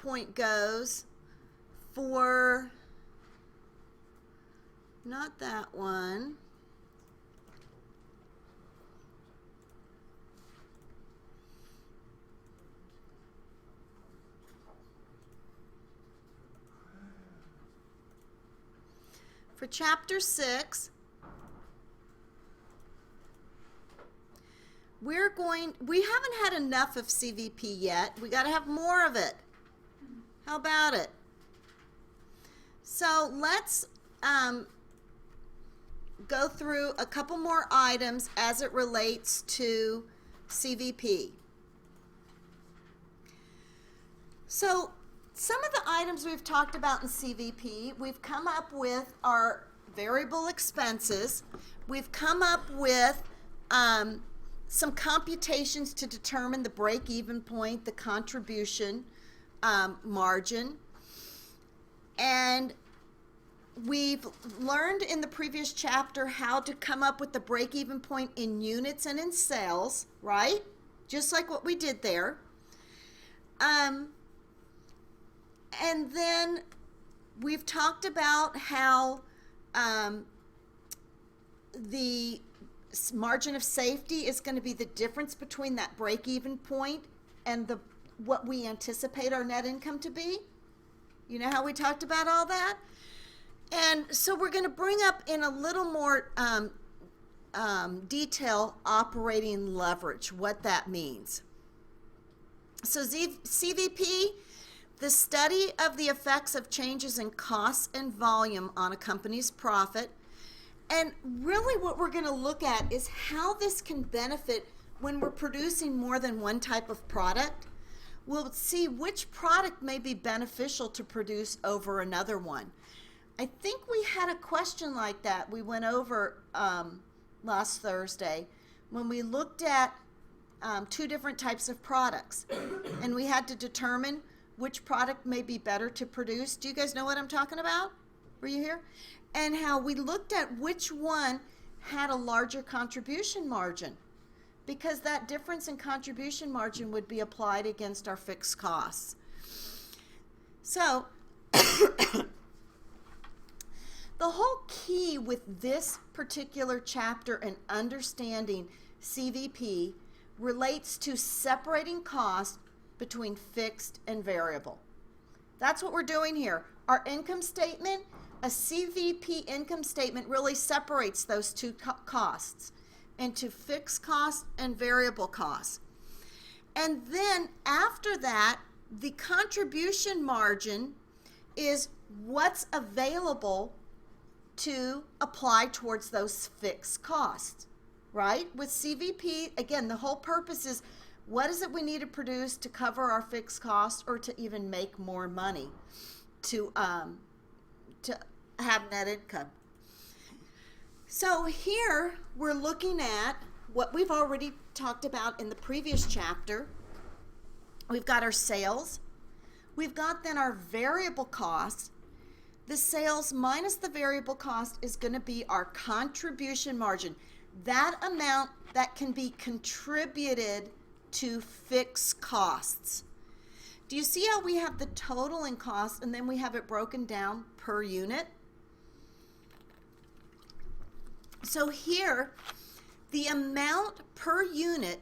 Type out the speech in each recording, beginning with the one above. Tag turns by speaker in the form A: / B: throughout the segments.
A: PowerPoint goes for, not that one. For chapter 6, we haven't had enough of CVP yet. We got to have more of it. How about it? So let's go through a couple more items as it relates to CVP. So some of the items we've talked about in CVP, we've come up with our variable expenses. We've come up with some computations to determine the break-even point, the contribution margin. And we've learned in the previous chapter how to come up with the break-even point in units and in sales, right? Just like what we did there. And then we've talked about how the margin of safety is going to be the difference between that break-even point and what we anticipate our net income to be. You know how we talked about all that? And so we're going to bring up in a little more detail operating leverage, what that means. So CVP, the study of the effects of changes in costs and volume on a company's profit. And really what we're going to look at is how this can benefit when we're producing more than one type of product. We'll see which product may be beneficial to produce over another one. I think we had a question like that we went over last Thursday when we looked at two different types of products. And we had to determine which product may be better to produce. Do you guys know what I'm talking about? Were you here? And how we looked at which one had a larger contribution margin, because that difference in contribution margin would be applied against our fixed costs. So the whole key with this particular chapter and understanding CVP relates to separating costs between fixed and variable. That's what we're doing here. Our income statement, a CVP income statement, really separates those two costs into fixed costs and variable costs. And then after that, the contribution margin is what's available to apply towards those fixed costs, right? With CVP, again, the whole purpose is what is it we need to produce to cover our fixed costs or to even make more money to have net income. So here we're looking at what we've already talked about in the previous chapter. We've got our sales. We've got then our variable costs. The sales minus the variable cost is going to be our contribution margin. That amount that can be contributed to fixed costs. Do you see how we have the total in costs and then we have it broken down per unit? So here, the amount per unit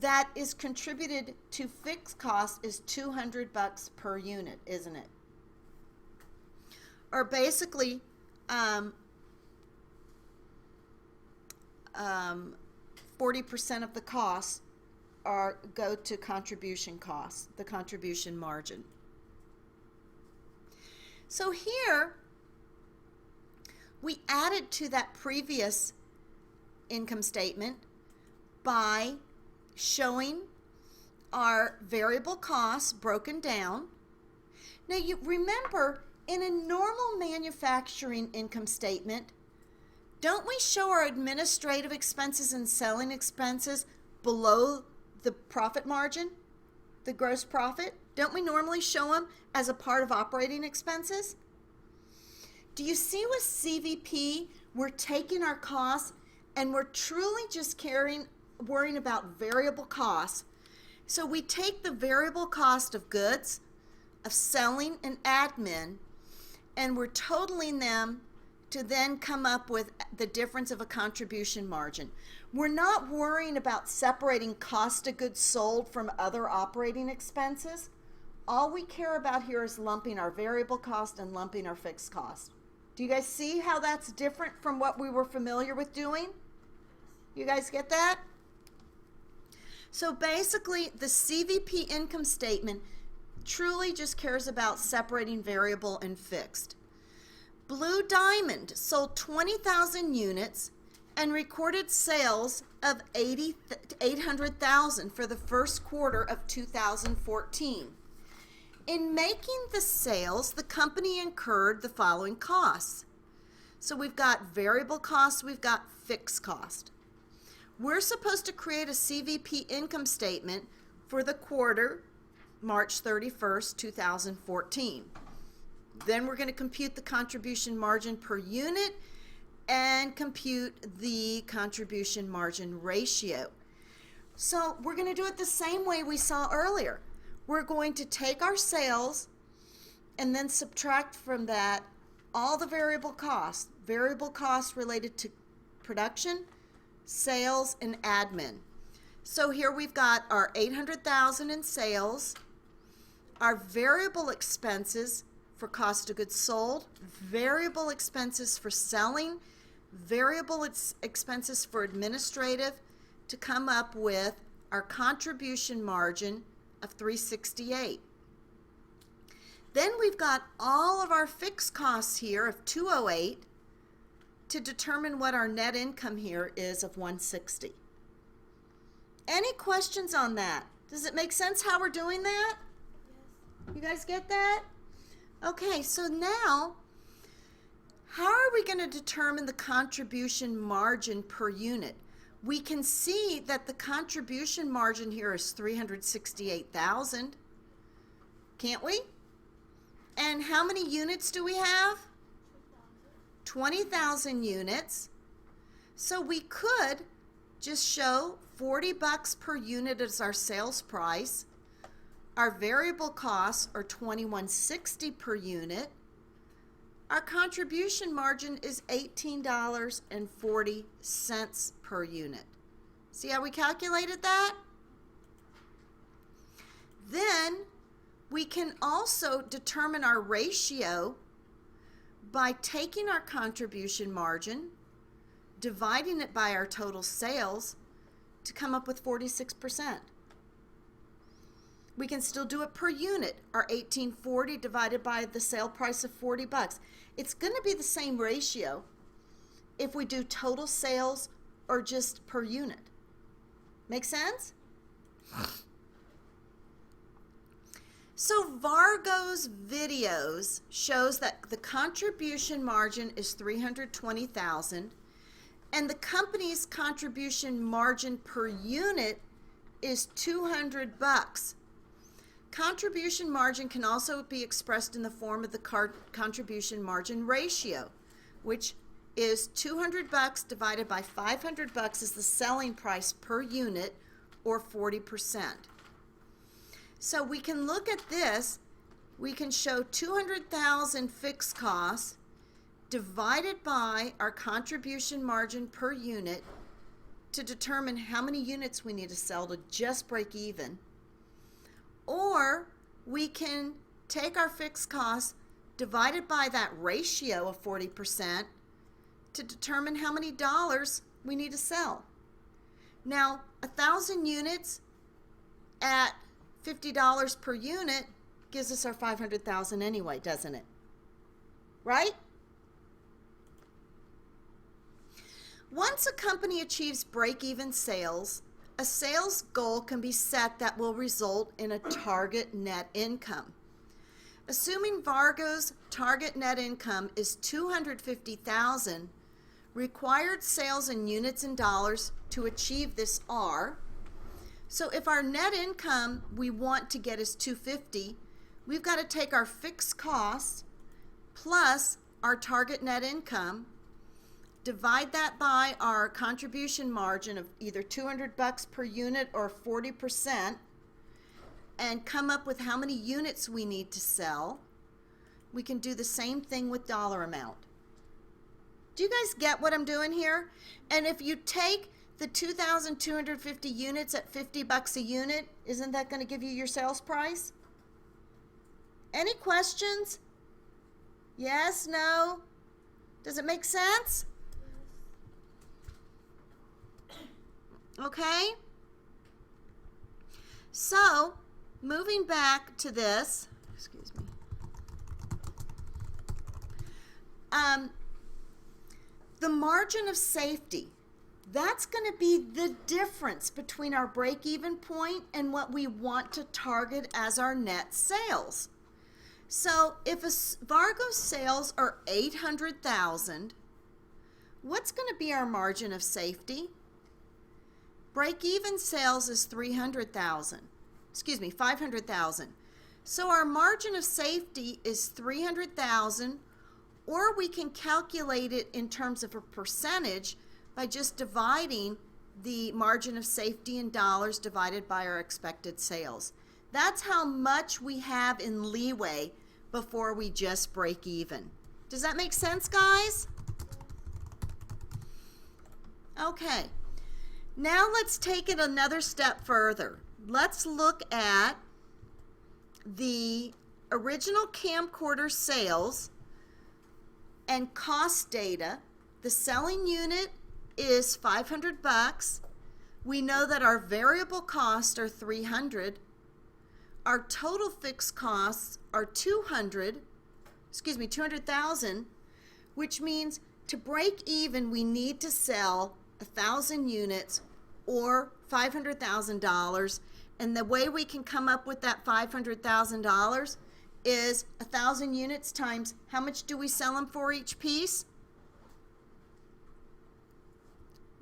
A: that is contributed to fixed costs is $200 per unit, isn't it? Or basically, 40% of the costs go to contribution costs, the contribution margin. So here, we added to that previous income statement by showing our variable costs broken down. Now you remember, in a normal manufacturing income statement, don't we show our administrative expenses and selling expenses below the profit margin, the gross profit? Don't we normally show them as a part of operating expenses? Do you see with CVP, we're taking our costs and we're truly just worrying about variable costs. So we take the variable cost of goods, of selling and admin, and we're totaling them to then come up with the difference of a contribution margin. We're not worrying about separating cost of goods sold from other operating expenses. All we care about here is lumping our variable cost and lumping our fixed cost. Do you guys see how that's different from what we were familiar with doing? You guys get that? So basically, the CVP income statement truly just cares about separating variable and fixed. Blue Diamond sold 20,000 units and recorded sales of 800,000 for the first quarter of 2014. In making the sales, the company incurred the following costs. So we've got variable costs, we've got fixed cost. We're supposed to create a CVP income statement for the quarter, March 31st, 2014. Then we're going to compute the contribution margin per unit and compute the contribution margin ratio. So we're going to do it the same way we saw earlier. We're going to take our sales and then subtract from that all the variable costs related to production, sales, and admin. So here we've got our 800,000 in sales, our variable expenses for cost of goods sold, variable expenses for selling, variable expenses for administrative, to come up with our contribution margin of 368. Then we've got all of our fixed costs here of 208 to determine what our net income here is of 160. Any questions on that? Does it make sense how we're doing that? Yes. You guys get that? Okay, so now, how are we going to determine the contribution margin per unit? We can see that the contribution margin here is 368,000. Can't we? And how many units do we have? 20,000 units. So we could just show $40 per unit as our sales price. Our variable costs are $21.60 per unit. Our contribution margin is $18.40 per unit. See how we calculated that? Then we can also determine our ratio by taking our contribution margin, dividing it by our total sales to come up with 46%. We can still do it per unit, our $18.40 divided by the sale price of $40. It's going to be the same ratio if we do total sales or just per unit. Make sense? So Vargo's videos shows that the contribution margin is $320,000 and the company's contribution margin per unit is $200. Contribution margin can also be expressed in the form of the contribution margin ratio, which is $200 divided by $500 is the selling price per unit, or 40%. So we can look at this. We can show 200,000 fixed costs divided by our contribution margin per unit to determine how many units we need to sell to just break even. Or we can take our fixed costs divided by that ratio of 40% to determine how many dollars we need to sell. Now, 1,000 units at $50 per unit gives us our 500,000 anyway, doesn't it? Right? Once a company achieves break-even sales, a sales goal can be set that will result in a target net income. Assuming Vargo's target net income is $250,000, required sales in units and dollars to achieve this are, so if our net income we want to get is $250,000, we've got to take our fixed costs plus our target net income, divide that by our contribution margin of either $200 per unit or 40%, and come up with how many units we need to sell, we can do the same thing with dollar amount. Do you guys get what I'm doing here? And if you take the 2,250 units at $50 a unit, isn't that going to give you your sales price? Any questions? Yes, no? Does it make sense? Okay? So, moving back to this, excuse me. The margin of safety, that's going to be the difference between our break-even point and what we want to target as our net sales. So if Vargo sales are 800,000, what's going to be our margin of safety? Break-even sales is 500,000. So our margin of safety is 300,000, or we can calculate it in terms of a percentage by just dividing the margin of safety in dollars divided by our expected sales. That's how much we have in leeway before we just break even. Does that make sense, guys? Okay. Now let's take it another step further. Let's look at the original camcorder sales and cost data. The selling unit is $500. We know that our variable costs are $300. Our total fixed costs are $200,000, which means to break even we need to sell 1,000 units or $500,000, and the way we can come up with that $500,000 is 1,000 units times how much do we sell them for each piece?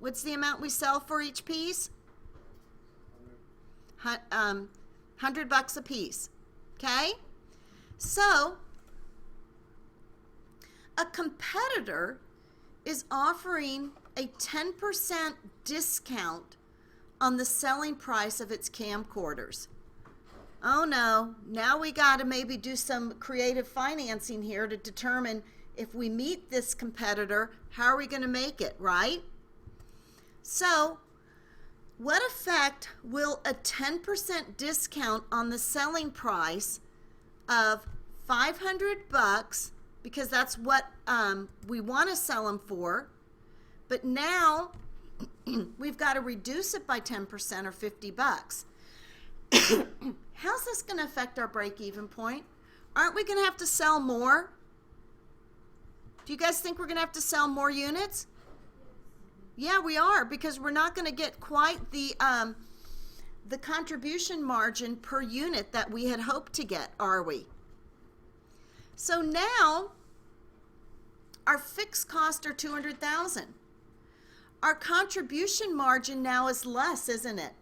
A: What's the amount we sell for each piece? $100 a piece. Okay? So, a competitor is offering a 10% discount on the selling price of its camcorders. Oh no, now we got to maybe do some creative financing here to determine if we meet this competitor, how are we going to make it, right? So, what effect will a 10% discount on the selling price of $500, because that's what we want to sell them for, but now we've got to reduce it by 10% or $50. How's this going to affect our break-even point? Aren't we going to have to sell more? Do you guys think we're going to have to sell more units? Yeah, we are, because we're not going to get quite the contribution margin per unit that we had hoped to get, are we? So now our fixed costs are $200,000. Our contribution margin now is less, isn't it?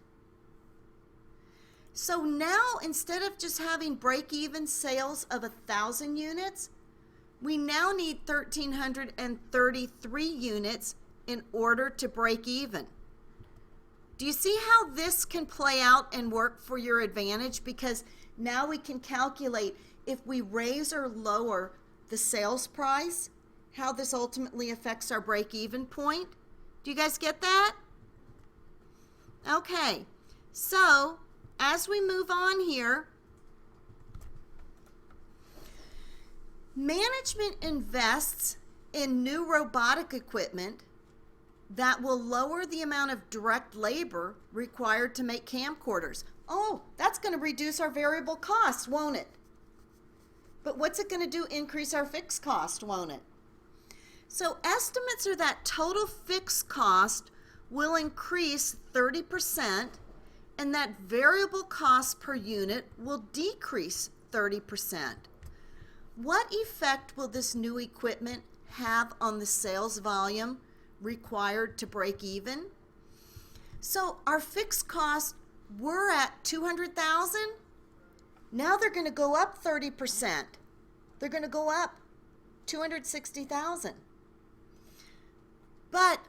A: So now, instead of just having break-even sales of 1,000 units, we now need 1,333 units in order to break even. Do you see how this can play out and work for your advantage? Because now we can calculate if we raise or lower the sales price, how this ultimately affects our break-even point. Do you guys get that? Okay, so as we move on here, management invests in new robotic equipment that will lower the amount of direct labor required to make camcorders. Oh, that's going to reduce our variable costs, won't it? But what's it going to do? Increase our fixed cost, won't it? So estimates are that total fixed cost will increase 30%, and that variable cost per unit will decrease 30%. What effect will this new equipment have on the sales volume required to break even? So our fixed costs were at $200,000. Now they're going to go up 30%. They're going to go up $260,000. But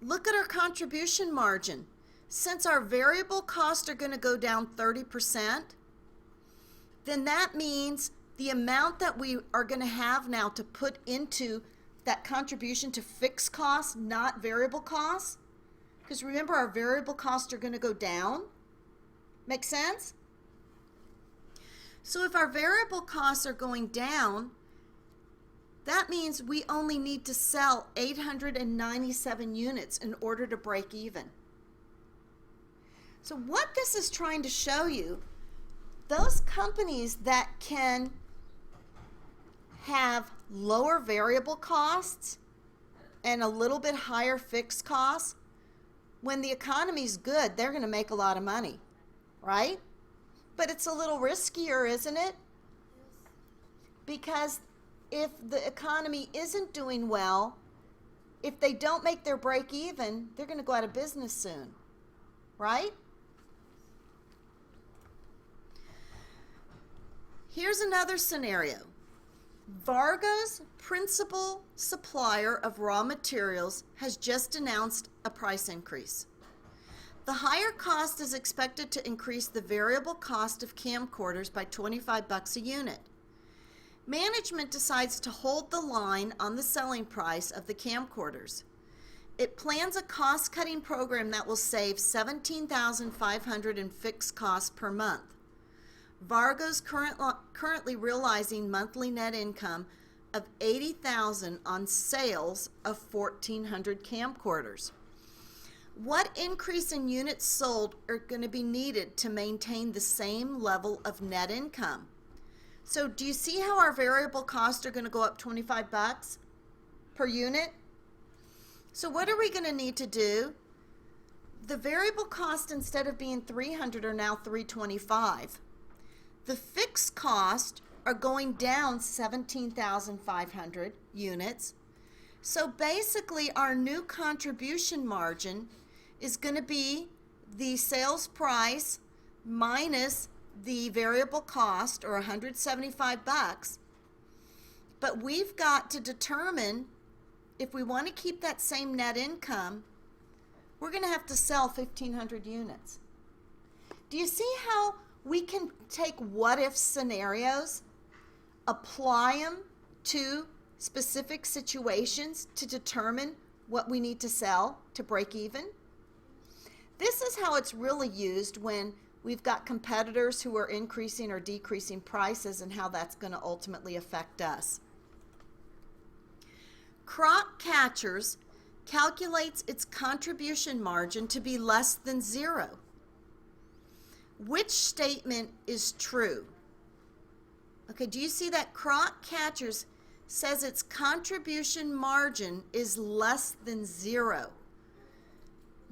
A: look at our contribution margin. Since our variable costs are going to go down 30%, then that means the amount that we are going to have now to put into that contribution to fixed costs, not variable costs, because remember our variable costs are going to go down. Make sense? So if our variable costs are going down, that means we only need to sell 897 units in order to break even. So what this is trying to show you, those companies that can have lower variable costs and a little bit higher fixed costs, when the economy's good, they're going to make a lot of money, right? But it's a little riskier, isn't it? Because if the economy isn't doing well, if they don't make their break even, they're going to go out of business soon, right? Here's another scenario. Vargo's principal supplier of raw materials has just announced a price increase. The higher cost is expected to increase the variable cost of camcorders by $25 a unit. Management decides to hold the line on the selling price of the camcorders. It plans a cost-cutting program that will save $17,500 in fixed costs per month. Vargo's currently realizing monthly net income of $80,000 on sales of 1,400 camcorders. What increase in units sold are going to be needed to maintain the same level of net income? So do you see how our variable costs are going to go up $25 per unit? So what are we going to need to do? The variable cost, instead of being 300, are now 325. The fixed costs are going down 17,500 units. So basically our new contribution margin is going to be the sales price minus the variable cost, or $175. But we've got to determine if we want to keep that same net income, we're going to have to sell 1,500 units. Do you see how we can take what-if scenarios, apply them to specific situations to determine what we need to sell to break even? This is how it's really used when we've got competitors who are increasing or decreasing prices, and how that's going to ultimately affect us. Croc Catchers calculates its contribution margin to be less than zero. Which statement is true? Okay, do you see that Croc Catchers says its contribution margin is less than zero?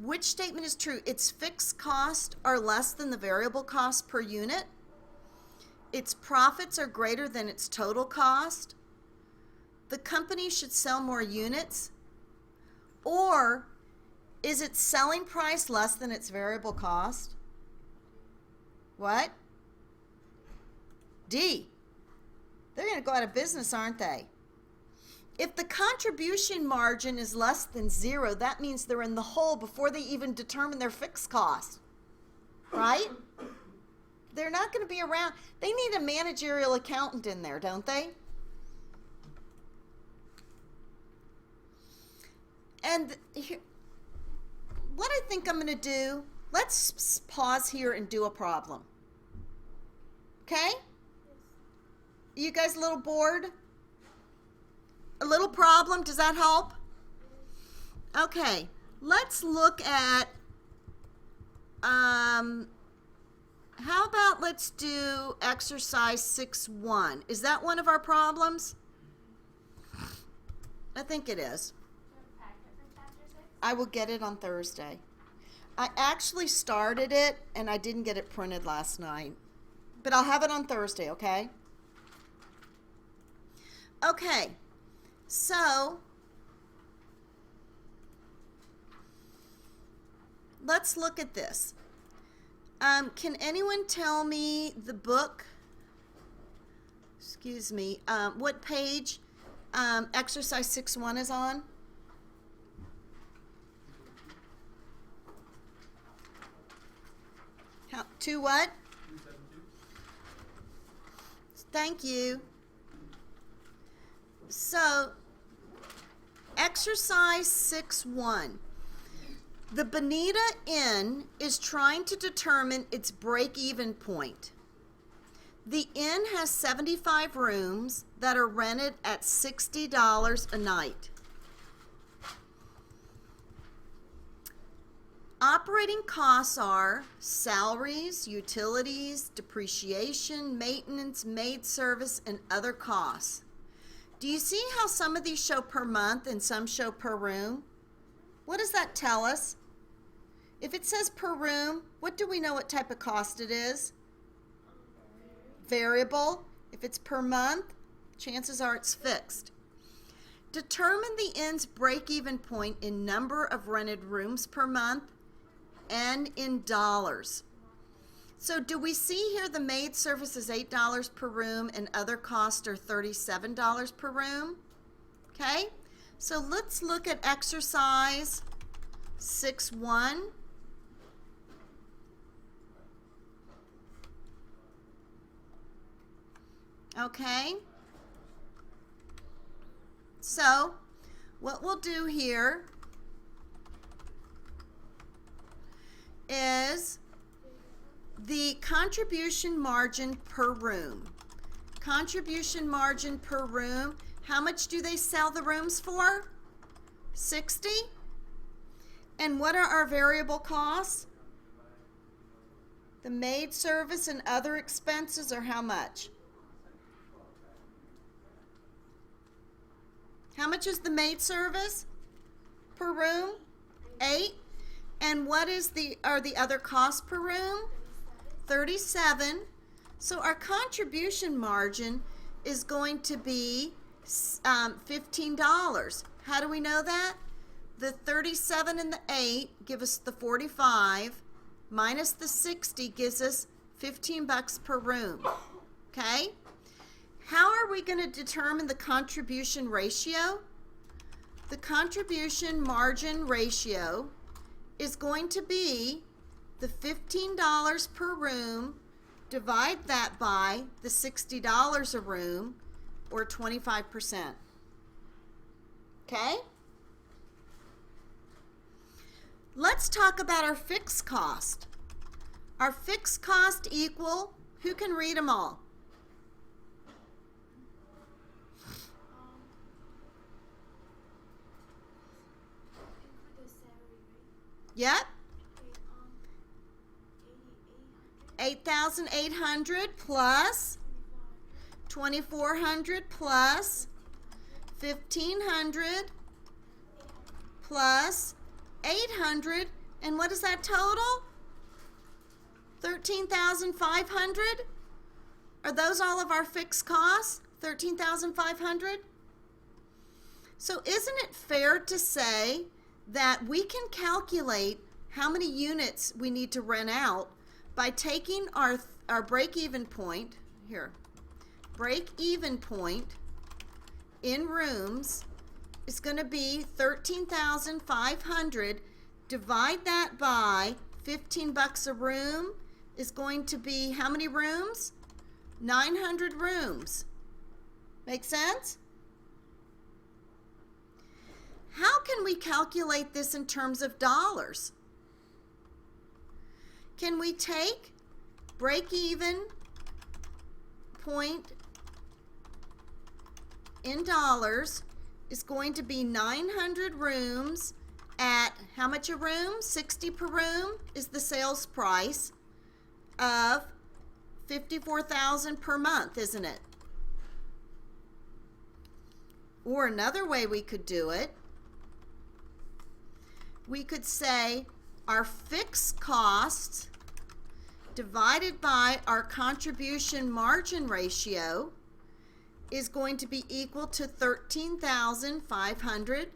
A: Which statement is true? Its fixed costs are less than the variable cost per unit. Its profits are greater than its total cost. The company should sell more units. Or is its selling price less than its variable cost? What? D. They're going to go out of business, aren't they? If the contribution margin is less than zero, that means they're in the hole before they even determine their fixed cost, right? They're not going to be around. They need a managerial accountant in there, don't they? And here, what I think I'm going to do, let's pause here and do a problem. Okay? You guys a little bored? A little problem, does that help? Okay, let's look at, how about let's do exercise 6.1. Is that one of our problems? I think it is. I will get it on Thursday. I actually started it and I didn't get it printed last night. But I'll have it on Thursday, okay? Okay. So, let's look at this. Can anyone tell me the book, what page exercise 6.1 is on? To what? Thank you. So, exercise 6-1. The Bonita Inn is trying to determine its break-even point. The inn has 75 rooms that are rented at $60 a night. Operating costs are salaries, utilities, depreciation, maintenance, maid service, and other costs. Do you see how some of these show per month and some show per room? What does that tell us? If it says per room, what do we know what type of cost it is? Variable. If it's per month, chances are it's fixed. Determine the inn's break-even point in number of rented rooms per month and in dollars. So do we see here the maid service is $8 per room and other costs are $37 per room? Okay, so let's look at exercise 6-1. Okay, so what we'll do here is the contribution margin per room. Contribution margin per room, how much do they sell the rooms for? 60. And what are our variable costs? The maid service and other expenses are how much? How much is the maid service per room? 8. And what are the other costs per room? 37. So our contribution margin is going to be $15. How do we know that? The 37 and the 8 give us the 45, minus the 60 gives us $15 per room. Okay? How are we going to determine the contribution ratio? The contribution margin ratio is going to be the $15 per room, divide that by the $60 a room, or 25%. Okay? Let's talk about our fixed cost. Our fixed cost equal, who can read them all? Yep. 8,800 plus 2,400 plus 1,500 plus 800, and what is that total? 13,500? Are those all of our fixed costs? 13,500? So isn't it fair to say that we can calculate how many units we need to rent out by taking our break-even point, here, break-even point in rooms is going to be 13,500. Divide that by $15 a room is going to be how many rooms? 900 rooms. Make sense? How can we calculate this in terms of dollars? Can we take break-even point in dollars is going to be 900 rooms at how much a room? 60 per room is the sales price of $54,000 per month, isn't it? Or another way we could do it, we could say our fixed costs divided by our contribution margin ratio is going to be equal to 13,500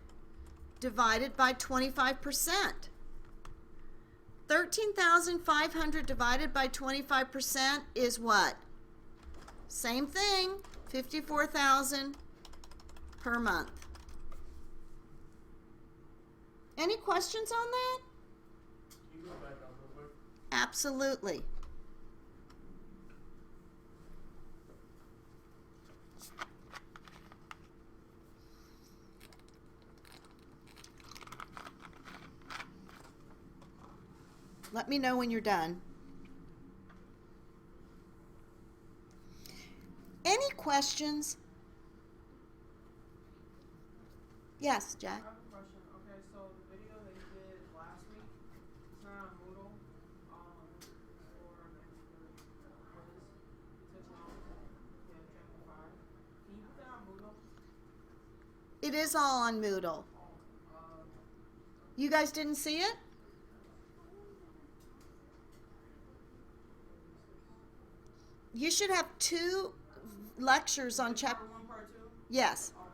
A: divided by 25%. 13,500 divided by 25% is what? Same thing, 54,000 per month. Any questions on that?
B: Can you go back up real quick?
A: Absolutely. Let me know when you're done. Any questions? Yes,
B: I
A: Jack.
B: have a question. Okay, so the video that you did last week, it's not on Moodle, for next week. What is touching on, chapter 5. Can you put that on Moodle?
A: It is all on Moodle.
B: Uh,
A: You guys didn't see it? You should have 2 lectures on chapter.
B: part 1, part 2?
A: Yes.
B: Okay.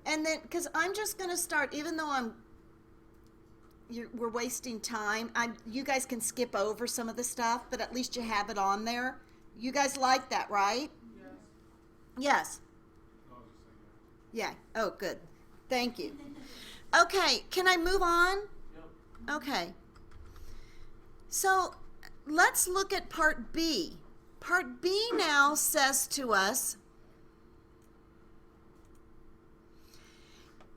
A: And then, because I'm just going to start, even though we're wasting time, you guys can skip over some of the stuff, but at least you have it on there. You guys like that, right?
B: Yes.
A: Yes. Yeah. Oh, good. Thank you. Okay, can I move on?
B: Yep.
A: Okay. So let's look at part B. Part B now says to us,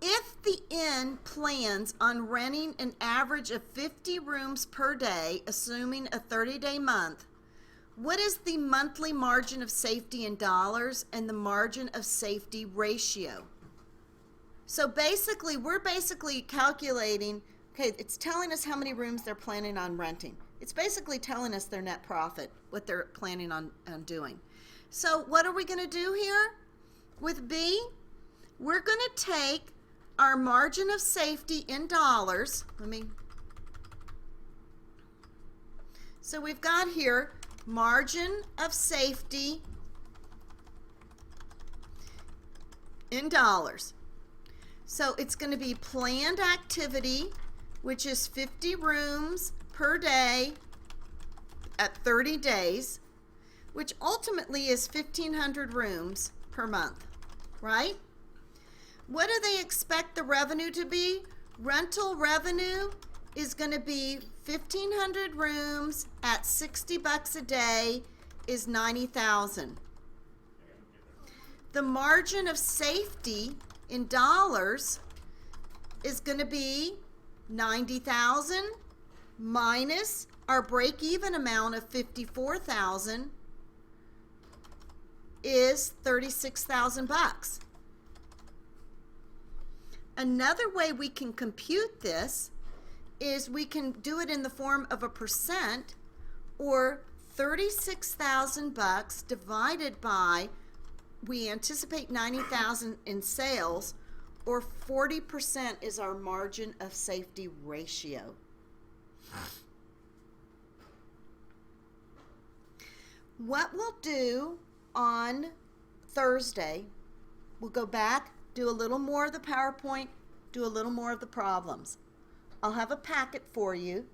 A: if the inn plans on renting an average of 50 rooms per day, assuming a 30-day month, what is the monthly margin of safety in dollars and the margin of safety ratio? So basically, we're basically calculating, okay, it's telling us how many rooms they're planning on renting. It's basically telling us their net profit, what they're planning on doing. So what are we going to do here with B? We're going to take our margin of safety in dollars. So we've got here margin of safety in dollars. So it's going to be planned activity, which is 50 rooms per day at 30 days, which ultimately is 1,500 rooms per month, right? What do they expect the revenue to be? Rental revenue is going to be 1,500 rooms at $60 a day is $90,000. The margin of safety in dollars is going to be $90,000 minus our break-even amount of $54,000 is $36,000. Another way we can compute this is we can do it in the form of a percent, or $36,000 divided by, we anticipate 90,000 in sales, or 40% is our margin of safety ratio. What we'll do on Thursday, we'll go back, do a little more of the PowerPoint, do a little more of the problems. I'll have a packet for you,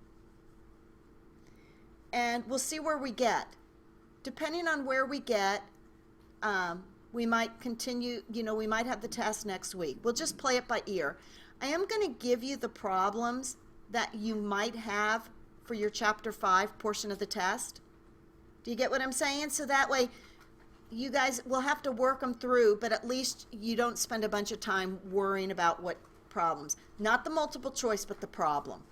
A: and we'll see where we get. Depending on where we get, we might continue, we might have the test next week. We'll just play it by ear. I am going to give you the problems that you might have for your Chapter 5 portion of the test. Do you get what I'm saying? So that way, you guys will have to work them through, but at least you don't spend a bunch of time worrying about what problems. Not the multiple choice, but the problem.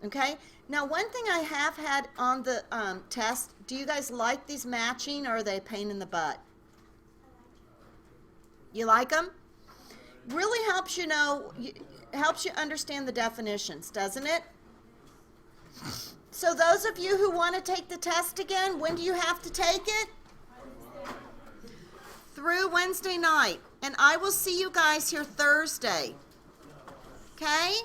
A: Okay? Now, one thing I have had on the test, do you guys like these matching, or are they a pain in the butt? You like them? Really helps you helps you understand the definitions, doesn't it? So those of you who want to take the test again, when do you have to take it? Through Wednesday night. And I will see you guys here Thursday. Okay?